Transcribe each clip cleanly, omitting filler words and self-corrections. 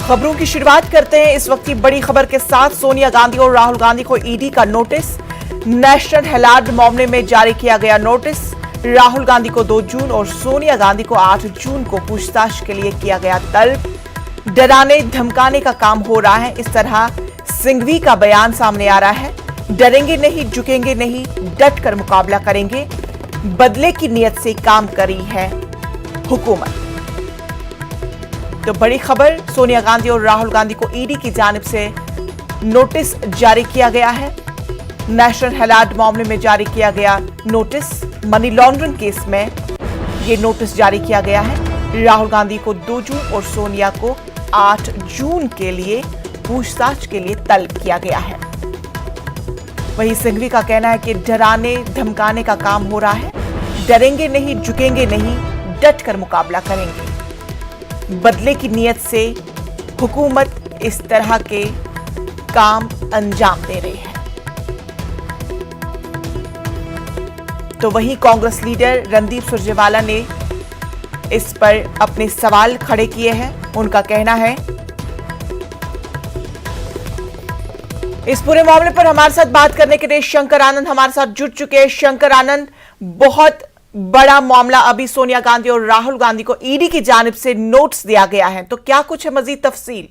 खबरों की शुरुआत करते हैं इस वक्त की बड़ी खबर के साथ। सोनिया गांधी और राहुल गांधी को ईडी का नोटिस। नेशनल हेराल्ड मामले में जारी किया गया नोटिस। राहुल गांधी को 2 जून और सोनिया गांधी को 8 जून को पूछताछ के लिए किया गया तलब। डराने धमकाने का काम हो रहा है, इस तरह सिंघवी का बयान सामने आ रहा है। डरेंगे नहीं, झुकेंगे नहीं, डट कर मुकाबला करेंगे। बदले की नियत से काम करी है हुकूमत। तो बड़ी खबर, सोनिया गांधी और राहुल गांधी को ईडी की जानिब से नोटिस जारी किया गया है। नेशनल हेराल्ड मामले में जारी किया गया नोटिस। मनी लॉन्ड्रिंग केस में यह नोटिस जारी किया गया है। राहुल गांधी को 2 जून और सोनिया को 8 जून के लिए पूछताछ के लिए तलब किया गया है। वहीं सिंघवी का कहना है कि डराने धमकाने का काम हो रहा है। डरेंगे नहीं, झुकेंगे नहीं, डट कर मुकाबला करेंगे। बदले की नियत से हुकूमत इस तरह के काम अंजाम दे रही है। तो वहीं कांग्रेस लीडर रणदीप सुरजेवाला ने इस पर अपने सवाल खड़े किए हैं। उनका कहना है, इस पूरे मामले पर हमारे साथ बात करने के लिए शंकर आनंद हमारे साथ जुड़ चुके हैं। शंकर आनंद, बहुत बड़ा मामला अभी सोनिया गांधी और राहुल गांधी को ईडी की जानिब से नोटिस दिया गया है, तो क्या कुछ है मजीद तफसील?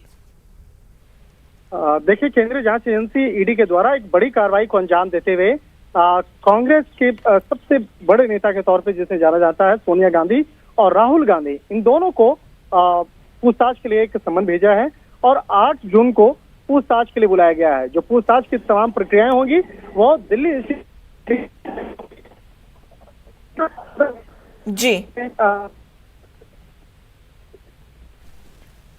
देखिए, केंद्रीय जांच एजेंसी ईडी के द्वारा एक बड़ी कार्रवाई को अंजाम देते हुए कांग्रेस के सबसे बड़े नेता के तौर पे जिसे जाना जाता है सोनिया गांधी और राहुल गांधी, इन दोनों को पूछताछ के लिए एक सम्मन भेजा है और 8 जून को पूछताछ के लिए बुलाया गया है। जो पूछताछ की तमाम प्रक्रियाएं होंगी वो दिल्ली जी।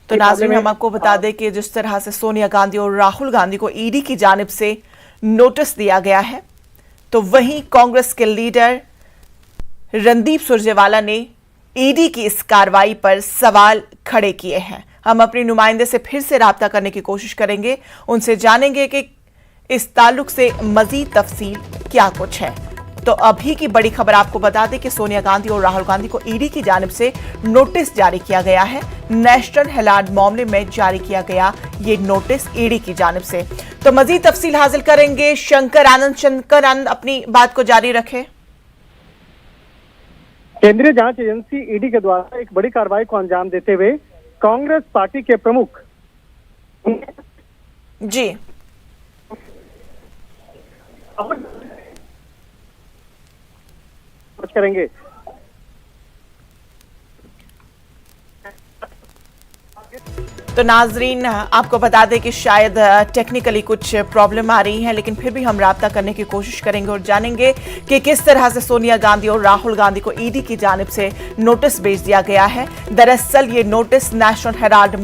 तो नाज़रीन, हम आपको बता दें कि जिस तरह से सोनिया गांधी और राहुल गांधी को ईडी की जानिब से नोटिस दिया गया है, तो वहीं कांग्रेस के लीडर रणदीप सुरजेवाला ने ईडी की इस कार्रवाई पर सवाल खड़े किए हैं। हम अपने नुमाइंदे से फिर से राब्ता करने की कोशिश करेंगे, उनसे जानेंगे कि इस ताल्लुक से मजीद तफसील क्या कुछ है। तो अभी की बड़ी खबर आपको बता दें कि सोनिया गांधी और राहुल गांधी को ईडी की जानिब से नोटिस जारी किया गया है। नेशनल हेराल्ड मामले में जारी किया गया ये नोटिस ईडी की जानिब से। तो मजीद तफसील हासिल करेंगे शंकर आनंद अपनी बात को जारी रखें। केंद्रीय जांच एजेंसी ईडी के द्वारा एक बड़ी कार्रवाई को अंजाम देते हुए कांग्रेस पार्टी के प्रमुख जी करेंगे। तो नाजरीन, आपको बता दें कि शायद टेक्निकली कुछ प्रॉब्लम आ रही है, लेकिन फिर भी हम राब्ता करने की कोशिश करेंगे और जानेंगे कि किस तरह से सोनिया गांधी और राहुल गांधी को ईडी की जानिब से नोटिस भेज दिया गया है। दरअसल ये नोटिस नेशनल हेराल्ड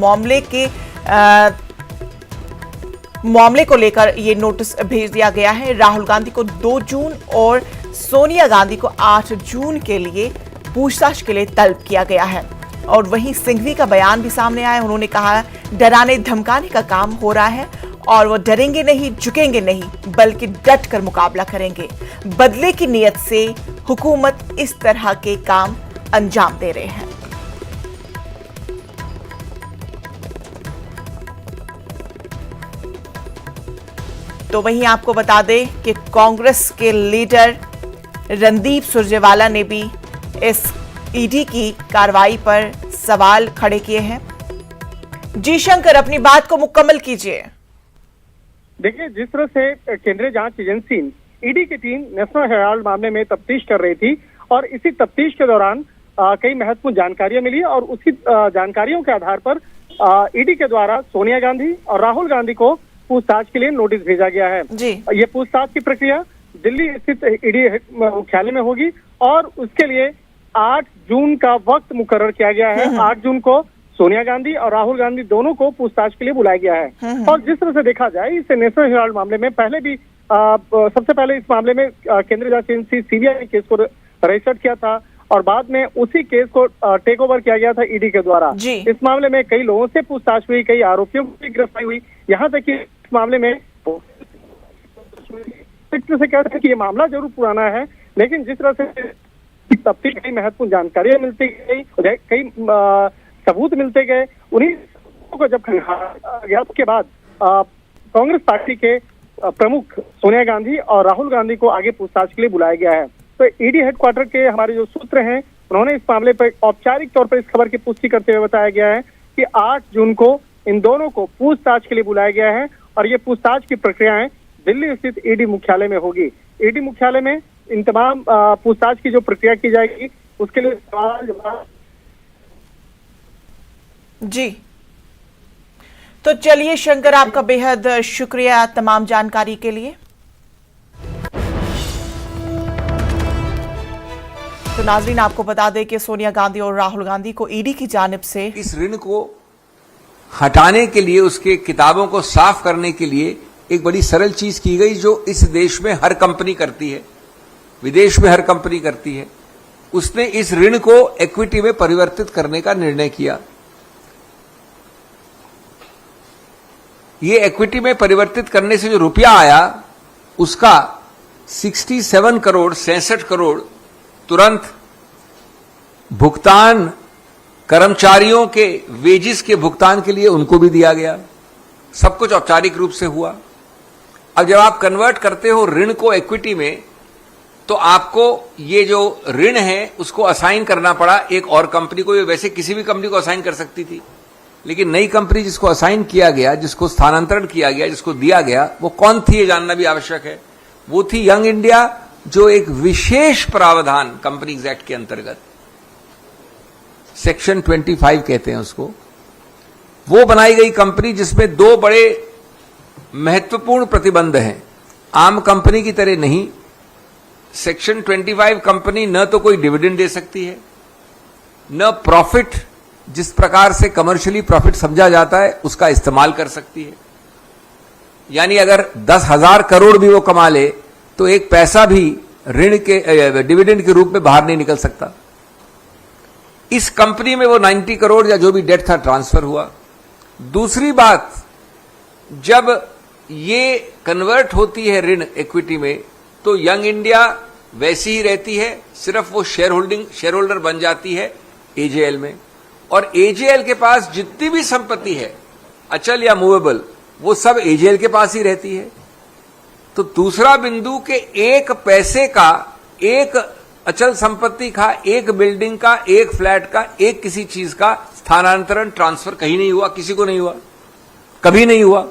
मामले को लेकर ये नोटिस भेज दिया गया है। राहुल गांधी को 2 जून और सोनिया गांधी को 8 जून के लिए पूछताछ के लिए तलब किया गया है। और वहीं सिंघवी का बयान भी सामने आया। उन्होंने कहा, डराने धमकाने का काम हो रहा है और वो डरेंगे नहीं, झुकेंगे नहीं, बल्कि डट कर मुकाबला करेंगे। बदले की नियत से हुकूमत इस तरह के काम अंजाम दे रहे हैं। तो वहीं आपको बता दें कि कांग्रेस के लीडर रणदीप सुरजेवाला ने भी इस ईडी की कार्रवाई पर सवाल खड़े किए हैं। जी शंकर, अपनी बात को मुकम्मल कीजिए। देखिए, जिस तरह से केंद्रीय जांच एजेंसी ईडी की टीम नेशनल हेराल्ड मामले में तफ्तीश कर रही थी और इसी तफ्तीश के दौरान कई महत्वपूर्ण जानकारियां मिली और उसी जानकारियों के आधार पर ईडी के द्वारा सोनिया गांधी और राहुल गांधी को पूछताछ के लिए नोटिस भेजा गया है। जी। ये पूछताछ की प्रक्रिया दिल्ली स्थित ईडी मुख्यालय में होगी और उसके लिए 8 जून का वक्त मुकर्रर किया गया है। 8 जून को सोनिया गांधी और राहुल गांधी दोनों को पूछताछ के लिए बुलाया गया है। और जिस तरह से देखा जाए, इस नेशनल हेराल्ड मामले में पहले भी सबसे पहले इस मामले में केंद्रीय जांच एजेंसी सीबीआई ने केस को रजिस्टर किया था और बाद में उसी केस को टेक ओवर किया गया था ईडी के द्वारा। इस मामले में कई लोगों से पूछताछ हुई, कई आरोपियों की गिरफ्तारी हुई, यहाँ तक कि इस मामले में से कहते हैं कि ये मामला जरूर पुराना है, लेकिन जिस तरह से तफ्तीश कई महत्वपूर्ण जानकारियां मिलती गई, कई सबूत मिलते गए, उन्हीं दोनों को जब खंगाला गया उसके बाद कांग्रेस पार्टी के प्रमुख सोनिया गांधी और राहुल गांधी को आगे पूछताछ के लिए बुलाया गया है। तो ईडी हेडक्वार्टर के हमारे जो सूत्र हैं उन्होंने इस मामले पर औपचारिक तौर पर इस खबर की पुष्टि करते हुए बताया गया है कि 8 जून को इन दोनों को पूछताछ के लिए बुलाया गया है और ये पूछताछ की प्रक्रियाएं दिल्ली स्थित ईडी मुख्यालय में होगी। ईडी मुख्यालय में इन तमाम पूछताछ की जो प्रक्रिया की जाएगी उसके लिए सवाल जवाब। जी, तो चलिए शंकर, आपका बेहद शुक्रिया तमाम जानकारी के लिए। तो नाजरीन, आपको बता दें कि सोनिया गांधी और राहुल गांधी को ईडी की जानिब से इस ऋण को हटाने के लिए, उसके किताबों को साफ करने के लिए एक बड़ी सरल चीज की गई जो इस देश में हर कंपनी करती है, विदेश में हर कंपनी करती है। उसने इस ऋण को इक्विटी में परिवर्तित करने का निर्णय किया। ये इक्विटी में परिवर्तित करने से जो रुपया आया उसका 67 करोड़ तुरंत भुगतान कर्मचारियों के वेजिस के भुगतान के लिए उनको भी दिया गया। सब कुछ औपचारिक रूप से हुआ। अब जब आप कन्वर्ट करते हो ऋण को इक्विटी में, तो आपको ये जो ऋण है उसको असाइन करना पड़ा एक और कंपनी को। ये वैसे किसी भी कंपनी को असाइन कर सकती थी, लेकिन नई कंपनी जिसको असाइन किया गया, जिसको स्थानांतरण किया गया, जिसको दिया गया, वो कौन थी ये जानना भी आवश्यक है। वो थी यंग इंडिया, जो एक विशेष प्रावधान कंपनीज एक्ट के अंतर्गत, सेक्शन 25 कहते हैं उसको, वो बनाई गई कंपनी जिसमें 2 बड़े महत्वपूर्ण प्रतिबंध हैं। आम कंपनी की तरह नहीं, सेक्शन 25 कंपनी न तो कोई डिविडेंड दे सकती है, न प्रॉफिट, जिस प्रकार से कमर्शियली प्रॉफिट समझा जाता है, उसका इस्तेमाल कर सकती है। यानी अगर 10,000 करोड़ भी वो कमा ले तो एक पैसा भी ऋण के डिविडेंड के रूप में बाहर नहीं निकल सकता। इस कंपनी में वो 90 करोड़ या जो भी डेट था ट्रांसफर हुआ। दूसरी बात, जब ये कन्वर्ट होती है ऋण इक्विटी में, तो यंग इंडिया वैसी ही रहती है, सिर्फ वो शेयर होल्डर बन जाती है एजेएल में, और एजेएल के पास जितनी भी संपत्ति है, अचल या मूवेबल, वो सब एजेएल के पास ही रहती है। तो दूसरा बिंदु के एक पैसे का, एक अचल संपत्ति का, एक बिल्डिंग का, एक फ्लैट का, एक किसी चीज का स्थानांतरण, ट्रांसफर कहीं नहीं हुआ, किसी को नहीं हुआ, कभी नहीं हुआ।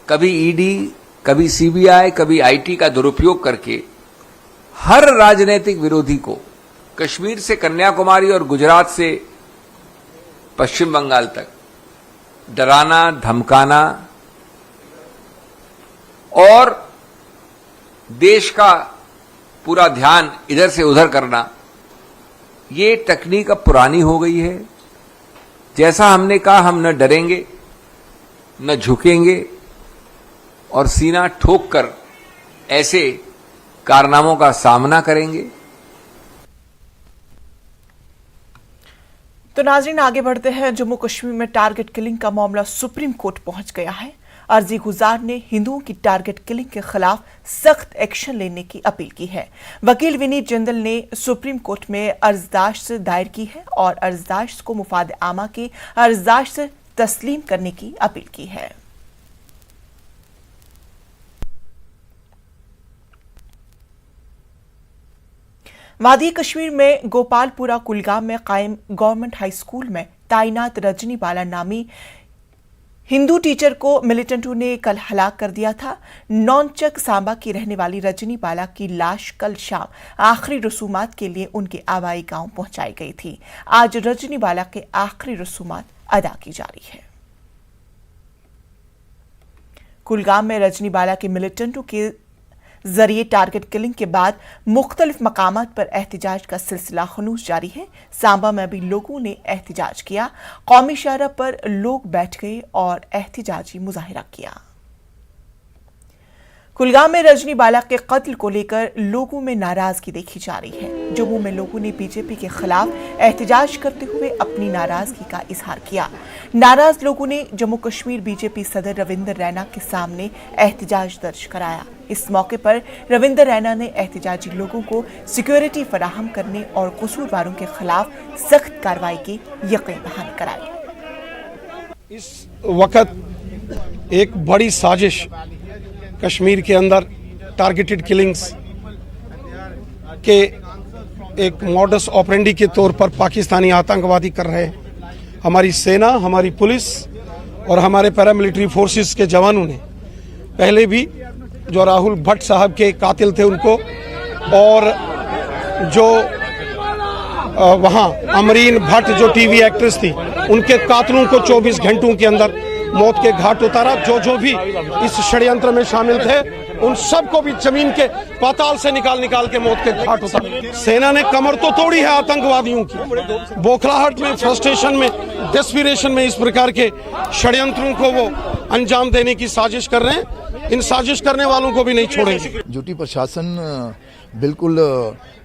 कभी ईडी, कभी सीबीआई, कभी आईटी का दुरुपयोग करके हर राजनीतिक विरोधी को, कश्मीर से कन्याकुमारी और गुजरात से पश्चिम बंगाल तक डराना, धमकाना और देश का पूरा ध्यान इधर से उधर करना, ये तकनीक अब पुरानी हो गई है। जैसा हमने कहा, हम न डरेंगे, न झुकेंगे और सीना ठोक कर ऐसे कारनामों का सामना करेंगे। तो नाज़रीन, आगे बढ़ते हैं। जम्मू कश्मीर में टारगेट किलिंग का मामला सुप्रीम कोर्ट पहुंच गया है। अर्जी गुजार ने हिंदुओं की टारगेट किलिंग के खिलाफ सख्त एक्शन लेने की अपील की है। वकील विनीत जिंदल ने सुप्रीम कोर्ट में अर्जदाश्त दायर की है और अर्जदाश्त को मुफाद आमा की अर्जदाश्त तस्लीम करने की अपील की है। वादी कश्मीर में गोपालपुरा कुलगाम में कायम गवर्नमेंट हाई स्कूल में तैनात रजनी बाला नामी हिंदू टीचर को मिलिटेंटों ने कल हलाक कर दिया था। नौनचक सांबा की रहने वाली रजनी बाला की लाश कल शाम आखिरी रसूमात के लिए उनके आबाई गांव पहुंचाई गई थी। आज रजनी बाला के आखिरी रसूमात अदा की जा रही है। कुलगाम में रजनी बाला के मिलिटेंटों के जरिए टारगेट किलिंग के बाद मुख्तलिफ मकामात पर एहतिजाज का सिलसिला खनूस जारी है। सांबा में भी लोगों ने एहतिजाज किया। कौमी शाहरा पर लोग बैठ गए और एहतिजाजी मुजाहिरा किया। कुलगाम में रजनी बाला के कत्ल को लेकर लोगों में नाराजगी देखी जा रही है। जम्मू में लोगों ने बीजेपी के खिलाफ एहतिजाज करते हुए अपनी नाराजगी का इजहार किया। नाराज लोगों ने जम्मू कश्मीर बीजेपी सदर रविंदर रैना के सामने एहतिजाज दर्ज कराया। इस मौके पर रविंदर रैना ने एहतिजाजी लोगों को सिक्योरिटी फराहम करने और कसूरवारों के खिलाफ सख्त कार्रवाई की यकीन दहानी कराई। इस वक्त एक बड़ी साजिश कश्मीर के अंदर टारगेटेड किलिंग्स के एक मॉडस ऑपरेंडी के तौर पर पाकिस्तानी आतंकवादी कर रहे हैं। हमारी सेना, हमारी पुलिस और हमारे पैरामिलिट्री फोर्सेस के जवानों ने पहले भी जो राहुल भट्ट साहब के कातिल थे उनको, और जो वहाँ अमरीन भट्ट जो टीवी एक्ट्रेस थी उनके कातिलों को 24 घंटों के अंदर मौत के घाट उतारा। जो भी इस षड्यंत्र में शामिल थे उन सबको भी जमीन के पाताल से निकाल के मौत के घाट उतारा। सेना ने कमर तो तोड़ी है आतंकवादियों की, बौखलाहट में, फ्रस्ट्रेशन में, डेस्पिरेशन में इस प्रकार के षड्यंत्रों को वो अंजाम देने की साजिश कर रहे हैं। इन साजिश करने वालों को भी नहीं छोड़ेंगे। ड्यूटी प्रशासन बिल्कुल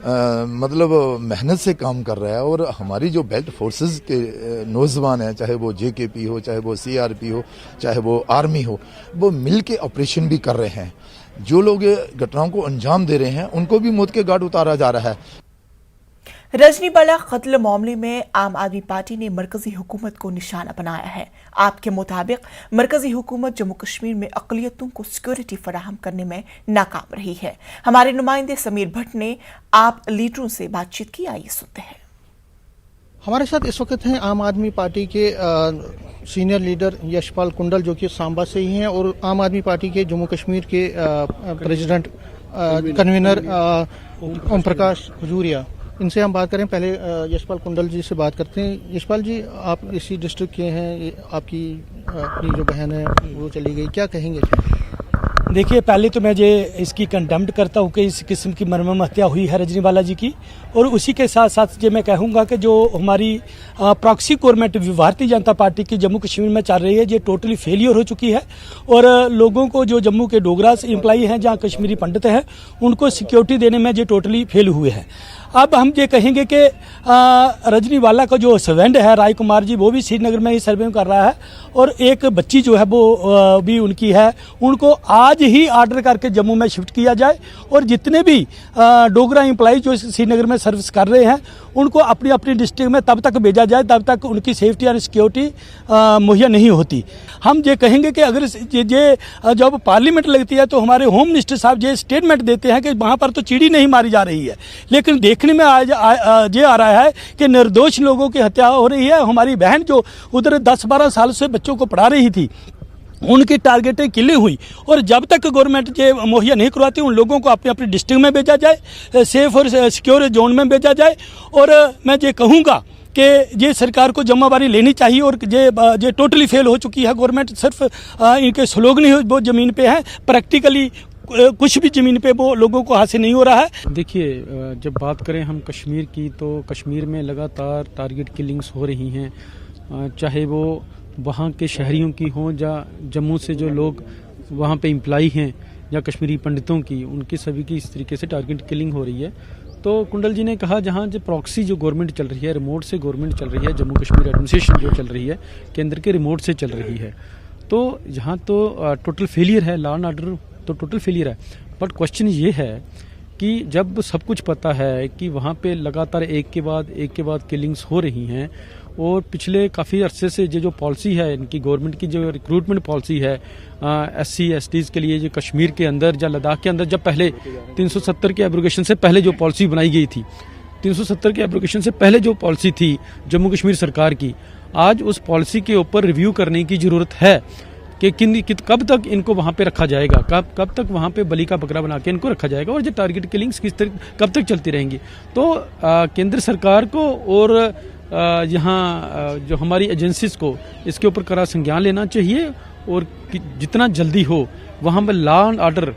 मतलब मेहनत से काम कर रहा है, और हमारी जो बेल्ट फोर्सेस के नौजवान हैं, चाहे वो जेकेपी हो, चाहे वो सीआरपी हो, चाहे वो आर्मी हो, वो मिल के ऑपरेशन भी कर रहे हैं। जो लोग घटनाओं को अंजाम दे रहे हैं उनको भी मौत के घाट उतारा जा रहा है। रजनीवाला कत्ल मामले में आम आदमी पार्टी ने मरकजी हुकूमत को निशाना बनाया है। आपके मुताबिक मरकजी हुकूमत जम्मू कश्मीर में अक़लियतों को सिक्योरिटी फराहम करने में नाकाम रही है। हमारे नुमाइंदे समीर भट्ट ने आप लीडरों से बातचीत की, आइए सुनते हैं। हमारे साथ इस वक्त हैं आम आदमी पार्टी के सीनियर लीडर यशपाल कुंडल, जो कि सांबा से ही हैं, और आम आदमी पार्टी के जम्मू कश्मीर के प्रेसिडेंट कन्वीनर ओम प्रकाश हजूरिया। इनसे हम बात करें। पहले यशपाल कुंडल जी से बात करते हैं। यशपाल जी, आप इसी डिस्ट्रिक्ट के हैं, आपकी अपनी जो बहन है वो चली गई, क्या कहेंगे? देखिए, पहले तो मैं ये इसकी कंडेम्ड करता हूँ कि इस किस्म की मरमम हत्या हुई है रजनीवाला जी की, और उसी के साथ साथ ये मैं कहूँगा कि जो हमारी proxy government Bharatiya Janata party की जम्मू कश्मीर में चल रही है, ये टोटली फेलियर हो चुकी है। और लोगों को जो जम्मू के डोगरा एम्प्लॉई हैं, जहाँ कश्मीरी पंडित हैं, उनको सिक्योरिटी देने में ये टोटली फेल हुए हैं। अब हम ये कहेंगे कि रजनीवाला का जो हस्बैंड है राय कुमार जी, वो भी श्रीनगर में ही सर्वे कर रहा है, और एक बच्ची जो है वो भी उनकी है। उनको आज ही आर्डर करके जम्मू में शिफ्ट किया जाए, और जितने भी डोगरा एम्प्लॉय जो श्रीनगर में सर्विस कर रहे हैं उनको अपनी अपनी डिस्ट्रिक्ट में तब तक भेजा जाए तब तक उनकी सेफ्टी और सिक्योरिटी मुहैया नहीं होती। हम ये कहेंगे कि अगर ये जब पार्लियामेंट लगती है तो हमारे होम मिनिस्टर साहब ये स्टेटमेंट देते हैं कि वहाँ पर तो चिड़ी नहीं मारी जा रही है, लेकिन देखने में ये आ रहा है कि निर्दोष लोगों की हत्या हो रही है। हमारी बहन जो उधर 10-12 साल से बच्चों को पढ़ा रही थी, उनकी टारगेटें किलिंग हुई, और जब तक गवर्नमेंट ये मुहैया नहीं करवाती उन लोगों को अपनी अपनी डिस्ट्रिक्ट में भेजा जाए, सेफ और सिक्योर जोन में भेजा जाए। और मैं ये कहूँगा कि ये सरकार को जिम्मेदारी लेनी चाहिए, और ये टोटली फेल हो चुकी है गवर्नमेंट। सिर्फ इनके स्लोगन ही वो ज़मीन पे हैं, प्रैक्टिकली कुछ भी ज़मीन पे वो लोगों को हासिल नहीं हो रहा है। देखिए, जब बात करें हम कश्मीर की, तो कश्मीर में लगातार टारगेट किलिंग्स हो रही हैं, चाहे वो वहाँ के शहरियों की हों या जम्मू से जो लोग वहाँ पे एम्प्लॉई हैं या कश्मीरी पंडितों की, उनकी सभी की इस तरीके से टारगेट किलिंग हो रही है। तो कुंडल जी ने कहा, जहाँ जो प्रॉक्सी जो गवर्नमेंट चल रही है, रिमोट से गवर्नमेंट चल रही है, जम्मू कश्मीर एडमिनिस्ट्रेशन जो चल रही है केंद्र के रिमोट से चल रही है, तो यहाँ तो टोटल फेलियर है, लॉ एंड ऑर्डर तो टोटल फेलियर है। बट क्वेश्चन ये है कि जब सब कुछ पता है कि वहाँ पे लगातार एक के बाद किलिंग्स हो रही हैं, और पिछले काफ़ी अरसे से जो पॉलिसी है इनकी गवर्नमेंट की, जो रिक्रूटमेंट पॉलिसी है SC STs के लिए, जो कश्मीर के अंदर या लद्दाख के अंदर, जब पहले 370 के एब्रोगेशन से पहले जो पॉलिसी बनाई गई थी, 370 के एब्रोगेशन से पहले जो पॉलिसी थी जम्मू कश्मीर सरकार की, आज उस पॉलिसी के ऊपर रिव्यू करने की ज़रूरत है कि कब तक इनको वहाँ पे रखा जाएगा, कब तक वहाँ पे बलि का बकरा बना के इनको रखा जाएगा, और जो टारगेट किलिंग्स कब तक चलती रहेंगी। तो केंद्र सरकार को और यहाँ जो हमारी एजेंसीज को इसके ऊपर कड़ा संज्ञान लेना चाहिए, और जितना जल्दी हो वहाँ पे law and order,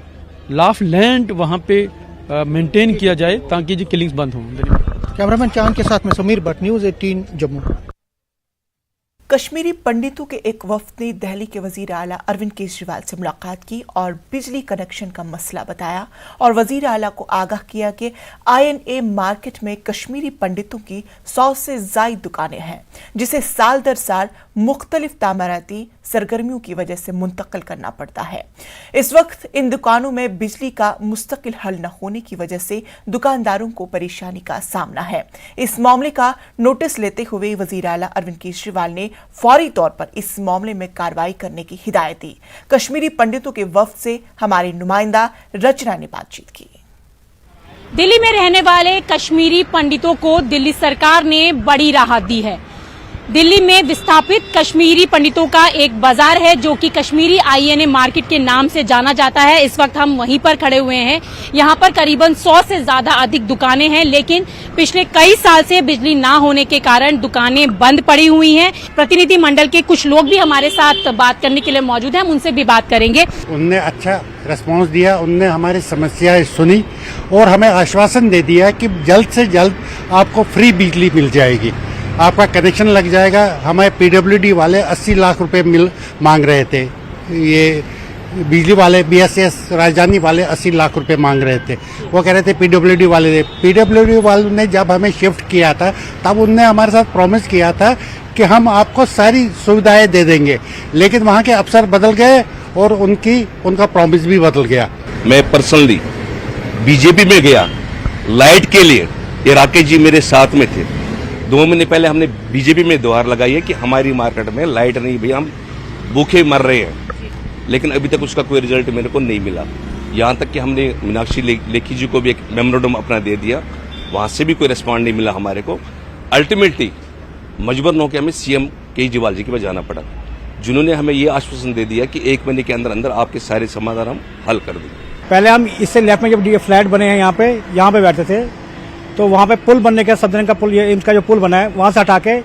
law of land वहाँ पे मेंटेन किया जाए ताकि ये किलिंग्स बंद हों। कैमरामैन चांद के साथ में समीर भट्ट, न्यूज़ 18 जम्मू। कश्मीरी पंडितों के एक वफ्द ने दिल्ली के वजीर आला अरविंद केजरीवाल से मुलाकात की और बिजली कनेक्शन का मसला बताया, और वजीर आला को आगाह किया कि INA मार्केट में कश्मीरी पंडितों की 100 से ज्यादा दुकानें हैं, जिसे साल दर साल मुख्तलिफ तामीराती सरगर्मियों की वजह से मुंतकिल करना पड़ता है। इस वक्त इन दुकानों में बिजली का मुस्तकिल हल न होने की वजह से दुकानदारों को परेशानी का सामना है। इस मामले का नोटिस लेते हुए वजीर आला अरविंद केजरीवाल ने फौरी तौर पर इस मामले में कार्रवाई करने की हिदायत दी। कश्मीरी पंडितों के वफ्द से हमारी नुमाइंदा रचना ने बातचीत की। दिल्ली में रहने वाले कश्मीरी पंडितों को दिल्ली सरकार ने बड़ी राहत दी है। दिल्ली में विस्थापित कश्मीरी पंडितों का एक बाजार है जो कि कश्मीरी INA मार्केट के नाम से जाना जाता है। इस वक्त हम वहीं पर खड़े हुए हैं। यहाँ पर करीबन 100 से ज्यादा अधिक दुकानें हैं, लेकिन पिछले कई साल से बिजली ना होने के कारण दुकानें बंद पड़ी हुई हैं। प्रतिनिधि मंडल के कुछ लोग भी हमारे साथ बात करने के लिए मौजूद हैं, हम उनसे भी बात करेंगे। उनने अच्छा रिस्पॉन्स दिया, उनने हमारी समस्याएं सुनी और हमें आश्वासन दे दिया कि जल्द से जल्द आपको फ्री बिजली मिल जाएगी, आपका कनेक्शन लग जाएगा। हमें PWD वाले 80 लाख रुपए मांग रहे थे, ये बिजली वाले BSS राजधानी वाले 80 लाख रुपए मांग रहे थे। वो कह रहे थे PWD वालों ने जब हमें शिफ्ट किया था तब उनने हमारे साथ प्रॉमिस किया था कि हम आपको सारी सुविधाएं दे देंगे, लेकिन वहाँ के अफसर बदल गए और उनका प्रॉमिस भी बदल गया। मैं पर्सनली बीजेपी में गया लाइट के लिए, ये राकेश जी मेरे साथ में थे। 2 महीने पहले हमने बीजेपी में दोहार लगाई है कि हमारी मार्केट में लाइट नहीं, भैया हम भूखे मर रहे हैं, लेकिन अभी तक उसका कोई रिजल्ट मेरे को नहीं मिला। यहाँ तक कि हमने मीनाक्षी लेखी जी को भी एक मेमोरेंडम अपना दे दिया, वहाँ से भी कोई रिस्पॉन्ड नहीं मिला हमारे को। अल्टीमेटली मजबूरन होकर हमें CM केजरीवाल जी के पास जाना पड़ा, जिन्होंने हमें ये आश्वासन दे दिया कि 1 महीने के अंदर अंदर आपके सारे समाधान हम हल कर देंगे। पहले हम इससे लेफ्ट में जब ये फ्लैट बने हैं यहाँ पे बैठते थे, तो वहाँ पे पुल बनने का सदन का पुल, ये इनका जो पुल बना है वहाँ से हटा के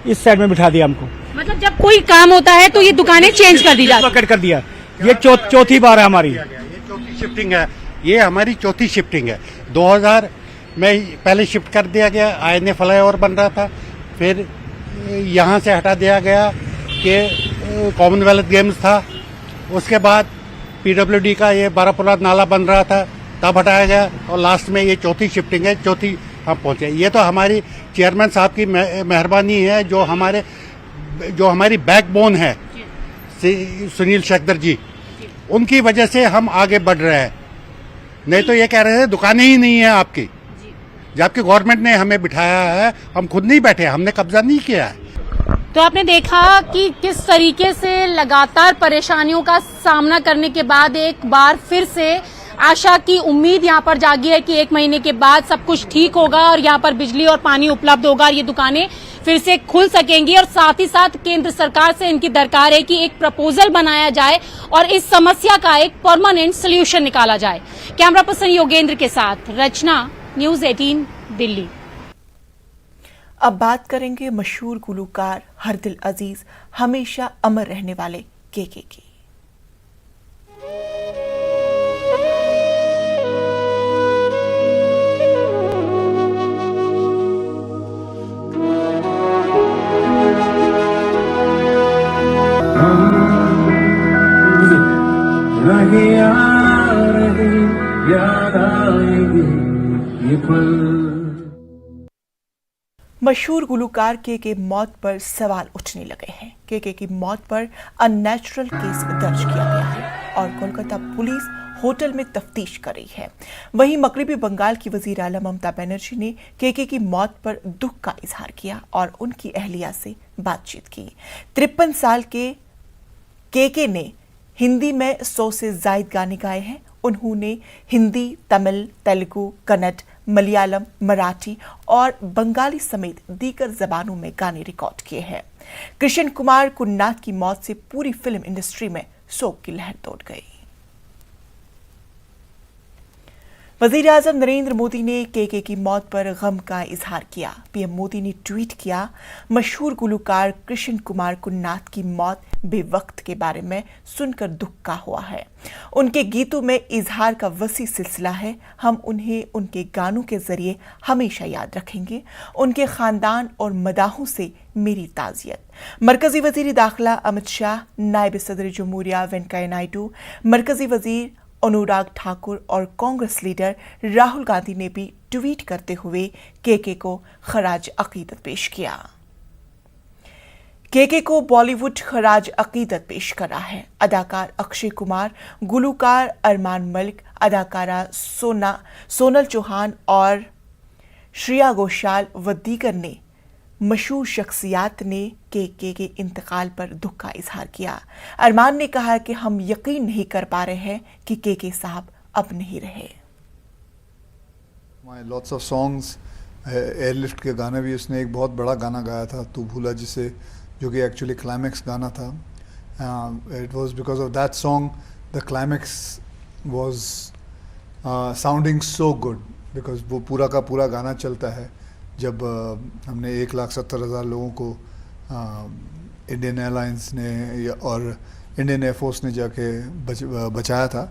इस साइड में बिठा दिया हमको। मतलब जब कोई काम होता है तो ये दुकानें चेंज कर दी जाती है। कर दिया। ये चौथी बार है हमारी, ये चौथी शिफ्टिंग है, ये हमारी चौथी शिफ्टिंग है। 2000 में पहले शिफ्ट कर दिया गया, INA फ्लाईओवर बन रहा था, फिर यहाँ से हटा दिया गया कि कॉमनवेल्थ गेम्स था, उसके बाद PWD का ये बारापुरा नाला बन रहा था, तब हटाया गया, और लास्ट में ये चौथी शिफ्टिंग है, चौथी हम पहुंचे। ये तो हमारी चेयरमैन साहब की मेहरबानी है, जो हमारी बैकबोन है सुनील शेखर जी, उनकी वजह से हम आगे बढ़ रहे हैं। नहीं तो ये कह रहे थे दुकानें ही नहीं है आपकी, जबकि गवर्नमेंट ने हमें बिठाया है, हम खुद नहीं बैठे, हमने कब्जा नहीं किया है। तो आपने देखा कि किस तरीके से लगातार परेशानियों का सामना करने के बाद एक बार फिर से आशा की उम्मीद यहाँ पर जागी है कि 1 महीने के बाद सब कुछ ठीक होगा और यहाँ पर बिजली और पानी उपलब्ध होगा, ये दुकानें फिर से खुल सकेंगी। और साथ ही साथ केंद्र सरकार से इनकी दरकार है कि एक प्रपोजल बनाया जाए और इस समस्या का एक परमानेंट सोल्यूशन निकाला जाए। कैमरा पर्सन योगेंद्र के साथ रचना, न्यूज़ 18 दिल्ली। अब बात करेंगे मशहूर गुलूकार हरदिल अजीज, हमेशा अमर रहने वाले केके की। याद आएगी ये पल। मशहूर गुलूकार के मौत पर सवाल उठने लगे हैं। के की मौत पर अननेचुरल केस दर्ज किया गया है और कोलकाता पुलिस होटल में तफ्तीश कर रही है। वहीं मगरबी बंगाल की वजीर आला ममता बनर्जी ने के की मौत पर दुख का इजहार किया और उनकी अहलिया से बातचीत की। 53 साल के ने हिंदी में 100 से ज्यादा गाने गाए हैं। उन्होंने हिंदी, तमिल, तेलुगु, कन्नड़, मलयालम, मराठी और बंगाली समेत दीगर जबानों में गाने रिकॉर्ड किए हैं। कृष्ण कुमार कुन्नाथ की मौत से पूरी फिल्म इंडस्ट्री में शोक की लहर दौड़ गई। वजीर आजम नरेंद्र मोदी ने के की मौत पर गम का इजहार किया। पीएम मोदी ने ट्वीट किया, मशहूर गुलूकार कृष्ण कुमार कुन्नाथ की मौत बेवक्त के बारे में सुनकर दुख का हुआ है। उनके गीतों में इजहार का वसी सिलसिला है। हम उन्हें उनके गानों के जरिए हमेशा याद रखेंगे। उनके खानदान और मदाहों से मेरी ताजियत। मरकजी वजीर दाखिला अमित शाह, नायब सदर जमहूरिया वेंकैया नायडू, मरकजी वजीर अनुराग ठाकुर और कांग्रेस लीडर राहुल गांधी ने भी ट्वीट करते हुए के को खराज अकीदत पेश किया। के को बॉलीवुड खराज अकीदत पेश कर रहा है। अदाकार अक्षय कुमार, गुलूकार अरमान मलिक, अदाकारा सोनल चौहान और श्रेया घोषाल व दीगर ने मशहूर शख्सियात ने के इंतकाल पर दुख का इजहार किया। अरमान ने कहा कि हम यकीन नहीं कर पा रहे हैं कि के साहब अब नहीं रहे। लॉट्स ऑफ सॉन्ग्स, एयरलिफ्ट के गाने भी उसने एक बहुत बड़ा गाना गाया था तू भूला जिसे, जो कि एक्चुअली क्लाइमैक्स गाना था। It was because of that song the climax was sounding so good, because वो पूरा का पूरा गाना चलता है जब हमने 1,70,000 लोगों को इंडियन एयरलाइंस ने और इंडियन एयरफोर्स ने जाके बचाया था।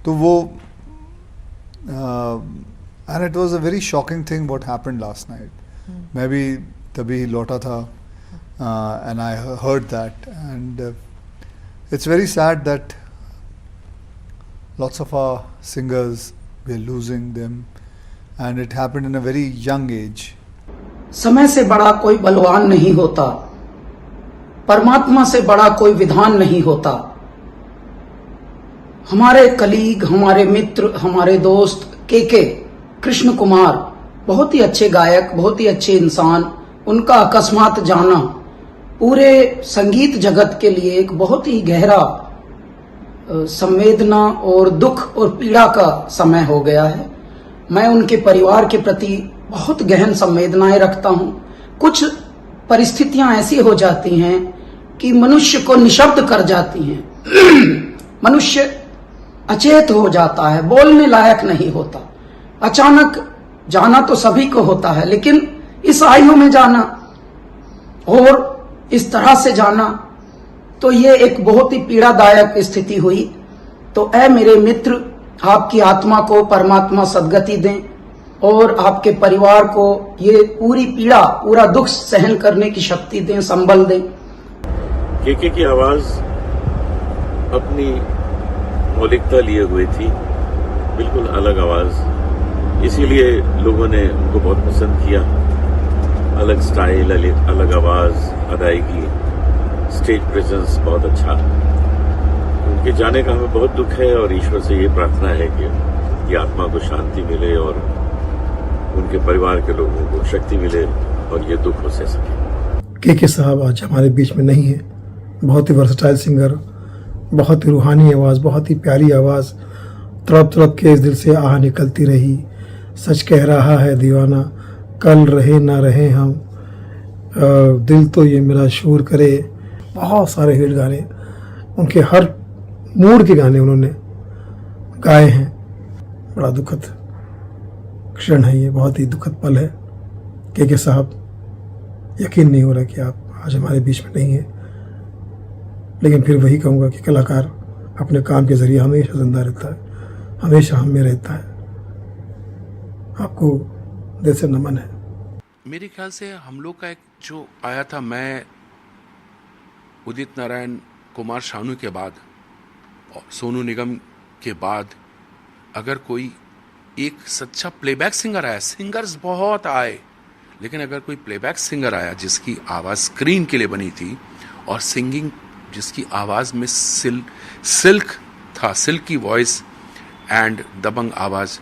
तो वो and it was a very shocking thing what happened last night. मैं भी तभी लौटा था and I heard that and it's very sad that lots of our singers, we are losing them and it happened in a very young age. समय से बड़ा कोई बलवान नहीं होता, परमात्मा से बड़ा कोई विधान नहीं होता। हमारे कलीग, हमारे मित्र, हमारे दोस्त के कृष्ण कुमार बहुत ही अच्छे गायक, बहुत ही अच्छे इंसान, उनका अकस्मात जाना पूरे संगीत जगत के लिए एक बहुत ही गहरा संवेदना और दुख और पीड़ा का समय हो गया है। मैं उनके परिवार के प्रति बहुत गहन संवेदनाएं रखता हूं। कुछ परिस्थितियां ऐसी हो जाती हैं कि मनुष्य को निशब्द कर जाती हैं। मनुष्य अचेत हो जाता है, बोलने लायक नहीं होता। अचानक जाना तो सभी को होता है, लेकिन इस आयु में जाना और इस तरह से जाना तो ये एक बहुत ही पीड़ादायक स्थिति हुई। तो ऐ मेरे मित्र, आपकी आत्मा को परमात्मा सद्गति दें और आपके परिवार को ये पूरी पीड़ा, पूरा दुख सहन करने की शक्ति दें, संबल दें। के की आवाज अपनी मौलिकता लिए हुए थी, बिल्कुल अलग आवाज, इसीलिए लोगों ने उनको बहुत पसंद किया। अलग स्टाइल, अलग आवाज, अदायगी, स्टेज प्रेजेंस बहुत अच्छा। उनके जाने का हमें बहुत दुख है और ईश्वर से ये प्रार्थना है कि आत्मा को शांति मिले और उनके परिवार के लोगों को शक्ति मिले और ये दुख हो सके। के साहब आज हमारे बीच में नहीं है। बहुत ही वर्सटाइल सिंगर, बहुत ही रूहानी आवाज़, बहुत ही प्यारी आवाज़, तड़प तड़प के इस दिल से आह निकलती रही। सच कह रहा है दीवाना, कल रहे ना रहे हम, दिल तो ये मेरा शोर करे। बहुत सारे हिट गाने, उनके हर मूड के गाने उन्होंने गाए हैं। बड़ा दुखद क्षण है ये, बहुत ही दुखद पल है। के साहब, यकीन नहीं हो रहा कि आप आज हमारे बीच में नहीं हैं, लेकिन फिर वही कहूँगा कि कलाकार अपने काम के जरिए हमेशा जिंदा रहता है, हमेशा हम में रहता है। आपको दिल से नमन है। मेरे ख्याल से हम लोग का एक जो आया था, मैं उदित नारायण कुमार शानू के बाद और सोनू निगम के बाद अगर कोई एक सच्चा प्लेबैक सिंगर आया, सिंगर्स बहुत आए, लेकिन अगर कोई प्लेबैक सिंगर आया जिसकी आवाज़ स्क्रीन के लिए बनी थी और सिंगिंग जिसकी आवाज़ में सिल्क था, सिल्की वॉइस एंड दबंग आवाज़,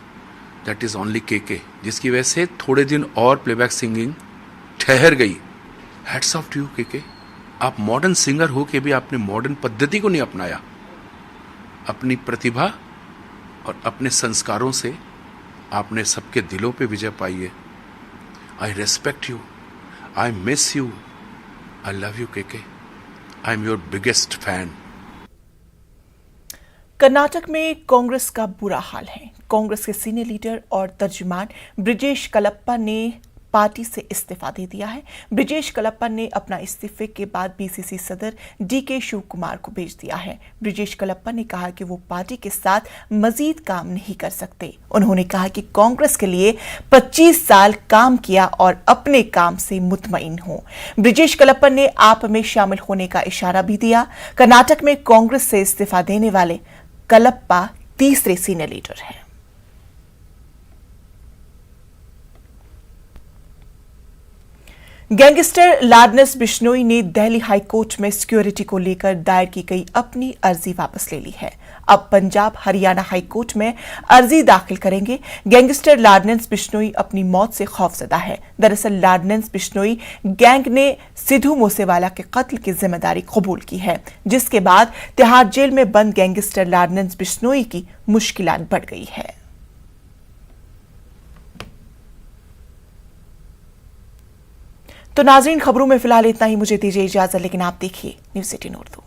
दैट इज़ ओनली के, जिसकी वजह से थोड़े दिन और प्लेबैक सिंगिंग ठहर गई। हैट्स ऑफ टू यू के। आप मॉडर्न सिंगर हो के भी आपने मॉडर्न पद्धति को नहीं अपनाया। अपनी प्रतिभा और अपने संस्कारों से आपने सबके दिलों पे विजय पाई है। I respect you, I miss you, I love you के। I am your biggest fan. Karnataka में कांग्रेस का बुरा हाल है। कांग्रेस के सीनियर लीडर और तर्जुमान ब्रिजेश कलप्पा ने पार्टी से इस्तीफा दे दिया है। ब्रिजेश कलप्पा ने अपना इस्तीफे के बाद बीसीसी सदर डीके शिव कुमार को भेज दिया है। ब्रिजेश कलप्पा ने कहा कि वो पार्टी के साथ मजीद काम नहीं कर सकते। उन्होंने कहा कि कांग्रेस के लिए 25 साल काम किया और अपने काम से मुतमईन हूं। ब्रिजेश कलप्पा ने आप में शामिल होने का इशारा भी दिया। कर्नाटक में कांग्रेस से इस्तीफा देने वाले कलप्पा तीसरे सीनियर लीडर हैं। गैंगस्टर लार्डनेस बिश्नोई ने दिल्ली हाई कोर्ट में सिक्योरिटी को लेकर दायर की गई अपनी अर्जी वापस ले ली है। अब पंजाब हरियाणा हाई कोर्ट में अर्जी दाखिल करेंगे। गैंगस्टर लार्डनेस बिश्नोई अपनी मौत से खौफजदा है। दरअसल लार्डनेस बिश्नोई गैंग ने सिद्धू मूसेवाला के कत्ल की जिम्मेदारी कबूल की है, जिसके बाद तिहाड़ जेल में बंद गैंगस्टर लार्डनेस बिश्नोई की मुश्किलात बढ़ गई है। तो नाज़रीन, खबरों में फिलहाल इतना ही। मुझे दीजिए इजाजत, लेकिन आप देखिए न्यूज़ 18 उर्दू।